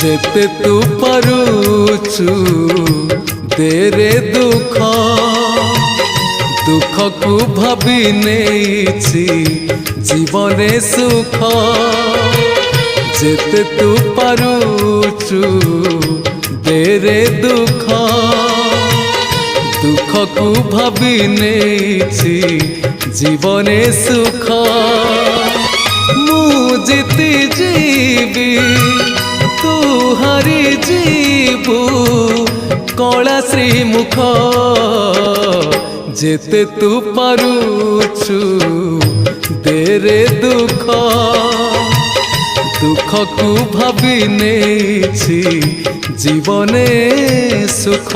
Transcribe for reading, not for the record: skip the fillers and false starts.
जेते तू पारुचु तेरे दुख दुख को भाभी नेछि जीवने सुख जेते तू पारुचु तेरे दुख दुख को भाभी नेछि जीवने सुख मु जीती जीवी तू हारी जीवु कला श्रीमुख जेते तू पारुचु तेरे दुख दुख को भाभी नेछि जीवने सुख।